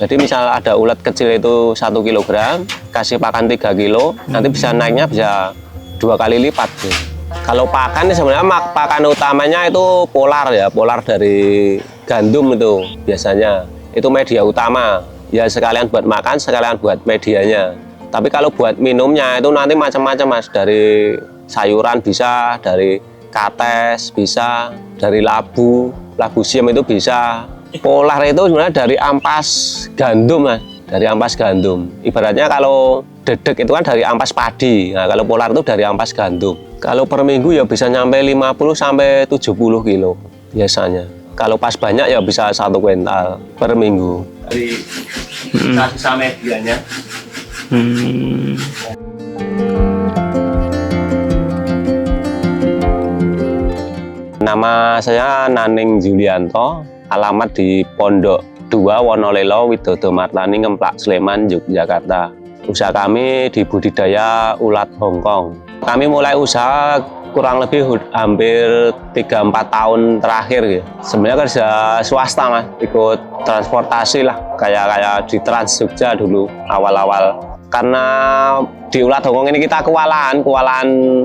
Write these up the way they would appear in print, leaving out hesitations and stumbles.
Jadi misal ada ulat kecil itu 1 kilogram, kasih pakan 3 kilo, nanti bisa naiknya bisa 2 kali lipat. Kalau pakan sebenarnya pakan utamanya itu polar ya, polar dari gandum itu biasanya. Itu media utama. Ya sekalian buat makan, sekalian buat medianya. Tapi kalau buat minumnya itu nanti macam-macam Mas, dari sayuran bisa, dari kates bisa, dari labu siam itu bisa. Polar itu sebenarnya dari ampas gandum Mas, dari ampas gandum. Ibaratnya kalau dedek itu kan dari ampas padi. Nah, kalau polar itu dari ampas gandum. Kalau per minggu ya bisa nyampe 50 sampai 70 kilo biasanya. Kalau pas banyak ya bisa 1 kuintal per minggu. Dari sisa medianya. Nama saya Naning Julianto, alamat di Pondok 2 Wonolelo Widodo Martani Ngemplak Sleman, Yogyakarta. Usaha kami di budidaya ulat Hongkong. Kami mulai usaha kurang lebih hampir 3-4 tahun terakhir gitu. Sebenarnya kerja swasta Mas, ikut transportasi lah, kayak di Trans Jogja dulu awal-awal. Karena di ulat Hongkong ini kita kewalahan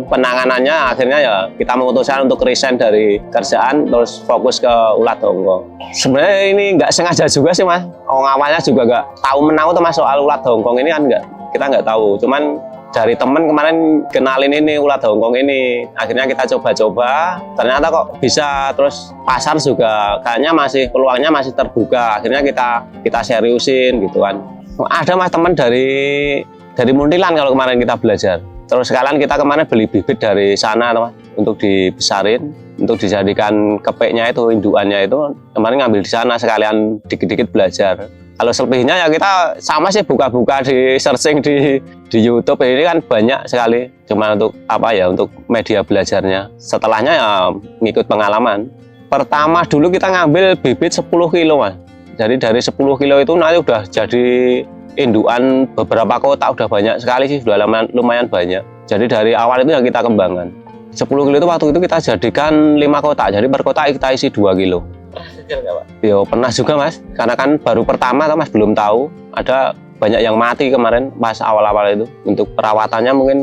penanganannya, akhirnya ya kita memutuskan untuk resign dari kerjaan terus fokus ke ulat Hongkong. Sebenarnya ini nggak sengaja juga sih Mas. Awalnya juga nggak tahu menau tuh Mas soal ulat Hongkong ini kan kita nggak tahu. Cuman dari teman kemarin kenalin ini ulat Hongkong ini, akhirnya kita coba-coba. Ternyata kok bisa, terus pasar juga kayaknya peluangnya masih terbuka. Akhirnya kita seriusin gitu kan. Ada Mas teman dari Muntilan kalau kemarin kita belajar. Terus sekalian kita kemarin beli bibit dari sana Mas, untuk dibesarin, untuk dijadikan kepeknya itu, indukannya itu kemarin ngambil di sana sekalian dikit-dikit belajar. Kalau selebihnya ya kita sama sih buka-buka di searching di YouTube ini kan banyak sekali. Cuma untuk untuk media belajarnya. Setelahnya ya ngikut pengalaman. Pertama dulu kita ngambil bibit 10 kilo Mas. Jadi dari 10 kilo itu nanti udah jadi indukan beberapa kota, udah banyak sekali sih, udah lumayan banyak. Jadi dari awal itu yang kita kembangkan. 10 kilo itu waktu itu kita jadikan 5 kotak, jadi per kotak kita isi 2 kilo. Pernah gagal nggak Pak? Yo, pernah juga Mas, karena kan baru pertama Mas, belum tahu. Ada banyak yang mati kemarin pas awal-awal itu. Untuk perawatannya mungkin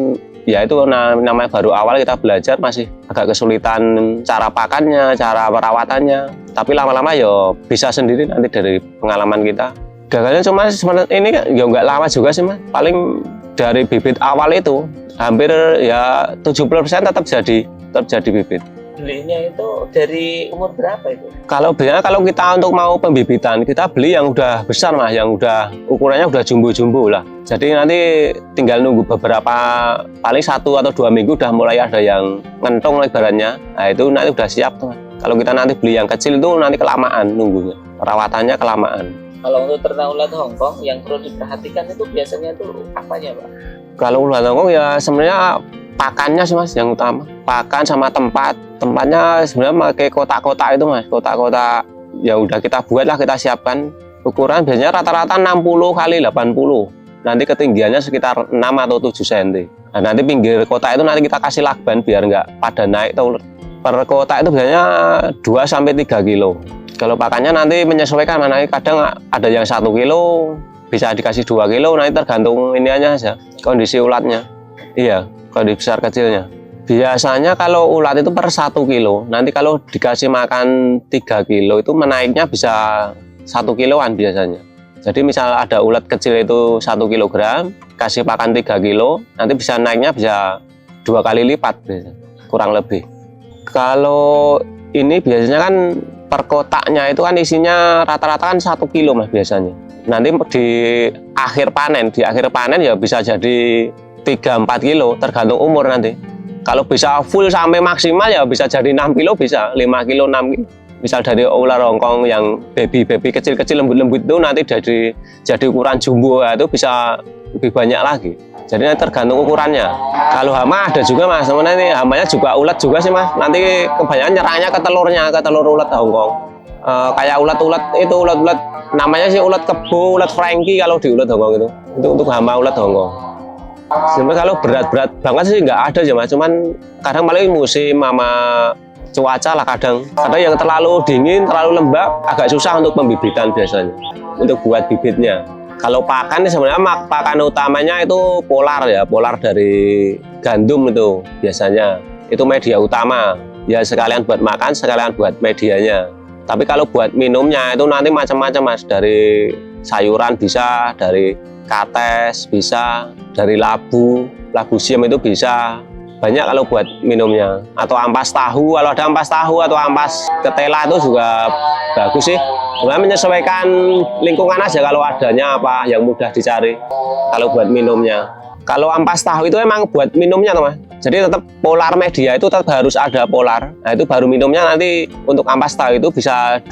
ya itu namanya baru awal kita belajar, masih agak kesulitan cara pakannya, cara perawatannya. Tapi lama-lama ya bisa sendiri nanti dari pengalaman kita. Gagalnya cuma ini ya nggak lama juga sih Mas. Paling dari bibit awal itu hampir ya 70% tetap jadi bibit. Belinya itu dari umur berapa itu? Kalau kita untuk mau pembibitan, kita beli yang udah besar Mas, yang udah ukurannya udah jumbo-jumbo lah. Jadi nanti tinggal nunggu beberapa, paling 1 atau 2 minggu udah mulai ada yang ngentung ibaratnya. Nah itu nanti udah siap tuh Mas. Kalau kita nanti beli yang kecil itu nanti kelamaan nunggunya, perawatannya kelamaan. Kalau untuk ternak ulat Hongkong yang perlu diperhatikan itu biasanya itu apanya Pak? Kalau ulat Hongkong ya sebenarnya pakannya sih Mas yang utama. Pakan sama tempatnya sebenarnya pakai kotak-kotak itu Mas. Kotak-kotak ya udah kita buat lah, kita siapkan. Ukuran biasanya rata-rata 60 kali 80. Nanti ketinggiannya sekitar 6 atau 7 cm. Nah, nanti pinggir kotak itu nanti kita kasih lakban biar nggak pada naik tuh. Per kotak itu biasanya 2 sampai 3 kilo. Kalau pakannya nanti menyesuaikan, mana kadang ada yang 1 kilo, bisa dikasih 2 kilo, nanti tergantung iniannya saja, kondisi ulatnya. Iya, kondisi besar kecilnya. Biasanya kalau ulat itu per 1 kilo, nanti kalau dikasih makan 3 kilo itu menaiknya bisa 1 kiloan biasanya. Jadi misal ada ulat kecil itu 1 kilogram, kasih pakan 3 kilo, nanti bisa naiknya bisa 2 kali lipat, kurang lebih. Kalau ini biasanya kan per kotaknya itu kan isinya rata-rata kan 1 kilo Mas biasanya. Nanti di akhir panen ya bisa jadi 3-4 kilo tergantung umur nanti. Kalau bisa full sampai maksimal ya bisa jadi 6 kilo, bisa 5 kilo, 6 kilo. Misal dari ular Hongkong yang baby kecil-kecil lembut-lembut itu nanti jadi ukuran jumbo ya, itu bisa lebih banyak lagi. Jadi nanti tergantung ukurannya. Kalau hama ada juga Mas, sebenarnya ini hamanya juga ulat juga sih Mas. Nanti kebanyakan nyerangnya ke telur ulat Hongkong. Kayak ulat namanya sih ulat kebo, ulat Frankie kalau di ulat Hongkong itu untuk hama ulat Hongkong. Sebenarnya kalau berat-berat banget sih nggak ada aja Mas, cuman kadang paling musim sama cuaca lah kadang yang terlalu dingin, terlalu lembab, agak susah untuk pembibitan biasanya, untuk buat bibitnya. Kalau pakan sebenarnya pakan utamanya itu polar ya, polar dari gandum itu biasanya. Itu media utama, ya sekalian buat makan, sekalian buat medianya. Tapi kalau buat minumnya itu nanti macam-macam Mas, dari sayuran bisa, dari kates bisa, dari labu siam itu bisa. Banyak kalau buat minumnya, atau ampas tahu, kalau ada ampas tahu atau ampas ketela itu juga bagus sih. Sebenarnya menyesuaikan lingkungan aja kalau adanya apa yang mudah dicari kalau buat minumnya. Kalau ampas tahu itu emang buat minumnya teman. Jadi tetap polar media itu tetap harus ada polar. Nah itu baru minumnya nanti untuk ampas tahu itu bisa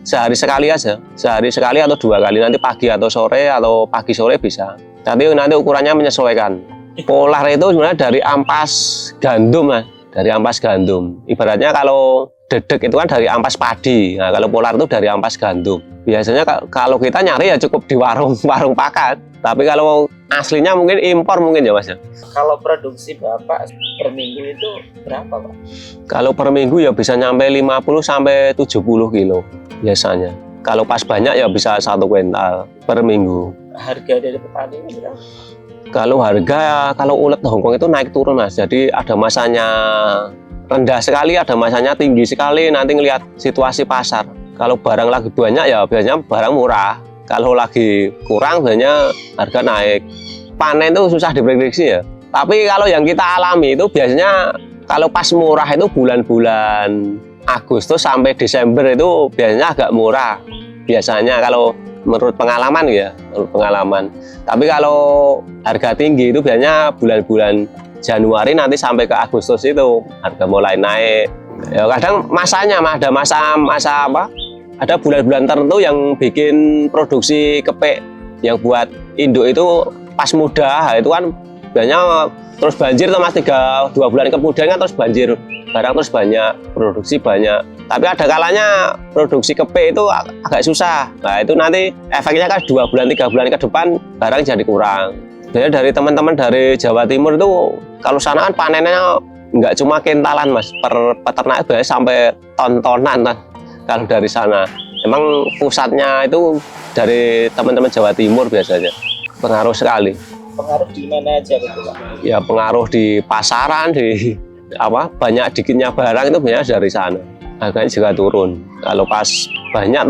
sehari sekali aja, sehari sekali atau 2 kali, nanti pagi atau sore atau pagi sore bisa. Nanti ukurannya menyesuaikan. Polar itu sebenarnya dari ampas gandum lah, dari ampas gandum. Ibaratnya kalau dedek itu kan dari ampas padi. Nah, kalau polar itu dari ampas gandum. Biasanya kalau kita nyari ya cukup di warung pakan. Tapi kalau aslinya mungkin impor mungkin ya Mas ya. Kalau produksi Bapak per minggu itu berapa Pak? Kalau per minggu ya bisa nyampe 50 sampai 70 kilo biasanya. Kalau pas banyak ya bisa 1 kuintal per minggu. Harga dari petani berapa? Kalau harga, kalau ulet Hongkong itu naik turun Mas. Jadi ada masanya rendah sekali, ada masanya tinggi sekali. Nanti ngelihat situasi pasar. Kalau barang lagi banyak ya biasanya barang murah. Kalau lagi kurang biasanya harga naik. Panen itu susah diprediksi ya. Tapi kalau yang kita alami itu biasanya kalau pas murah itu bulan-bulan Agustus sampai Desember itu biasanya agak murah. Biasanya kalau menurut pengalaman ya, menurut pengalaman. Tapi kalau harga tinggi itu biasanya bulan-bulan Januari nanti sampai ke Agustus itu harga mulai naik. Ya kadang masanya ada masa apa? Ada bulan-bulan tertentu yang bikin produksi kepek yang buat induk itu pas muda itu kan biasanya terus banjir tuh Mas, 2 bulan kemudian kan terus banjir, barang terus banyak, produksi banyak. Tapi ada kalanya produksi kepe itu agak susah. Nah itu nanti efeknya kan 2 bulan 3 bulan ke depan barang jadi kurang. Jadi dari teman-teman dari Jawa Timur itu kalau sana kan panennya nggak cuma kintalan Mas, per peternak biasanya sampai ton-tonan kan. Kalau dari sana emang pusatnya itu dari teman-teman Jawa Timur biasanya, pengaruh sekali. Pengaruh di mana aja betul Pak? Ya pengaruh di pasaran, di banyak dikitnya barang itu biasanya dari sana. Harganya juga turun. Kalau pas banyak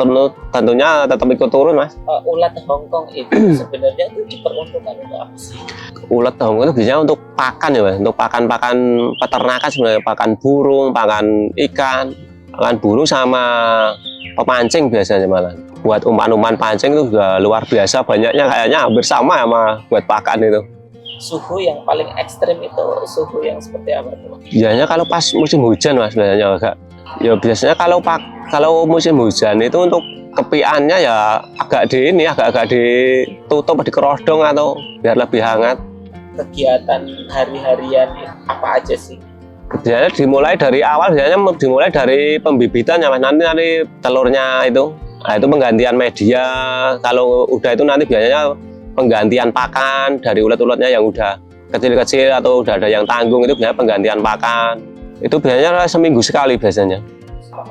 tentunya tetap ikut turun Mas. Ulat Hongkong itu sebenarnya itu diperuntukkan untuk apa sih? Ulat Hongkong itu biasanya untuk pakan ya Mas, untuk pakan peternakan sebenarnya, pakan burung, pakan ikan, pakan burung sama pemancing biasanya malah. Buat umpan-umpan pancing itu juga luar biasa banyaknya, kayaknya hampir sama buat pakan itu. Suhu yang paling ekstrim itu suhu yang seperti apa tuh? Biasanya kalau pas musim hujan Mas, biasanya kalau musim hujan itu untuk kepiannya ya agak ditutup di kerodong atau biar lebih hangat. Kegiatan hari-harian apa aja sih? Biasanya dimulai dari awal, dimulai dari pembibitannya Mas, nanti telurnya itu. Nah, itu penggantian media. Kalau udah itu nanti biasanya penggantian pakan dari ulat-ulatnya yang udah kecil-kecil atau udah ada yang tanggung, itu biasanya penggantian pakan. Itu biasanya seminggu sekali biasanya.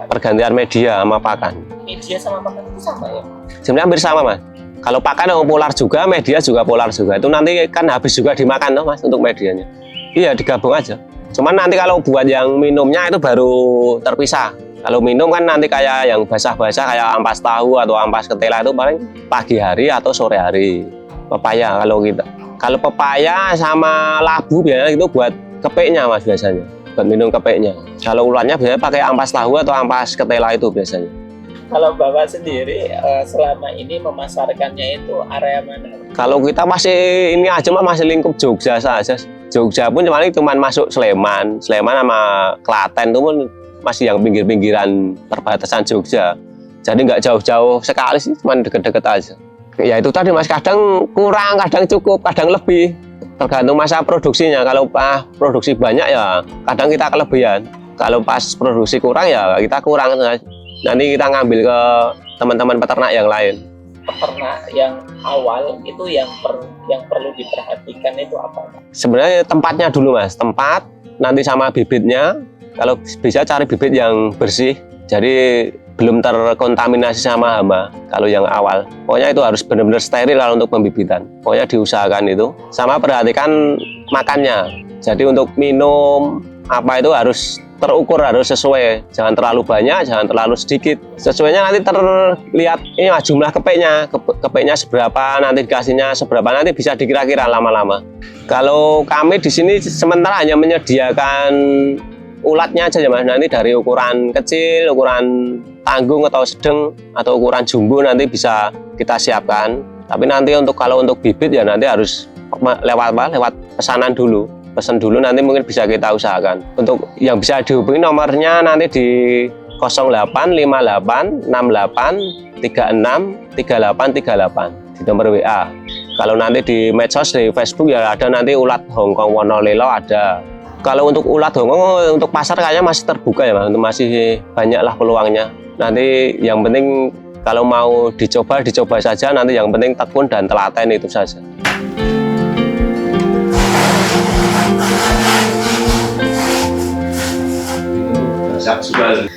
Pergantian media sama pakan. Media sama pakan itu sama ya? Sebenarnya hampir sama Mas. Kalau pakan yang polar juga, media juga polar juga. Itu nanti kan habis juga dimakan Mas untuk medianya. Iya digabung aja. Cuman nanti kalau buat yang minumnya itu baru terpisah. Kalau minum kan nanti kayak yang basah-basah kayak ampas tahu atau ampas ketela itu paling pagi hari atau sore hari. Pepaya kalau kita. Kalau pepaya sama labu biasanya itu buat kepeknya Mas biasanya. Buat minum kepeknya. Kalau ulatnya biasanya pakai ampas tahu atau ampas ketela itu biasanya. Kalau Bapak sendiri selama ini memasarkannya itu area mana? Kalau kita masih ini aja masih lingkup Jogja saja. Jogja pun cuma masuk Sleman sama Klaten itu pun masih yang pinggir-pinggiran perbatasan Jogja. Jadi nggak jauh-jauh sekali sih, cuma deket-deket aja. Ya itu tadi Mas, kadang kurang, kadang cukup, kadang lebih. Tergantung masa produksinya. Kalau produksi banyak ya kadang kita kelebihan. Kalau pas produksi kurang ya kita kurang. Nanti kita ngambil ke teman-teman peternak yang lain. Peternak yang awal itu yang perlu diperhatikan itu apa? Sebenarnya tempatnya dulu Mas, tempat, nanti sama bibitnya. Kalau bisa cari bibit yang bersih, jadi belum terkontaminasi sama hama. Kalau yang awal, pokoknya itu harus benar-benar steril kalau untuk pembibitan. Pokoknya diusahakan itu. Sama perhatikan makannya. Jadi untuk minum apa itu harus terukur, harus sesuai. Jangan terlalu banyak, jangan terlalu sedikit. Sesuainya nanti terlihat ini jumlah kepeknya, kepeknya seberapa, nanti dikasihnya seberapa, nanti bisa dikira-kira lama-lama. Kalau kami di sini sementara hanya menyediakan ulatnya aja ya Mas, nanti dari ukuran kecil, ukuran tanggung atau sedang, atau ukuran jumbo nanti bisa kita siapkan. Tapi nanti kalau untuk bibit ya nanti harus lewat pesanan dulu. Pesan dulu nanti mungkin bisa kita usahakan. Untuk yang bisa dihubungi nomornya nanti di 0858 68 36 3838 di nomor WA. Kalau nanti di medsos, di Facebook ya ada nanti ulat Hongkong Wonolelo ada. Kalau untuk ulat Hongkong untuk pasar kayaknya masih terbuka ya Mas, masih banyaklah peluangnya. Nanti yang penting kalau mau dicoba saja, nanti yang penting tekun dan telaten itu saja. Siap sudah.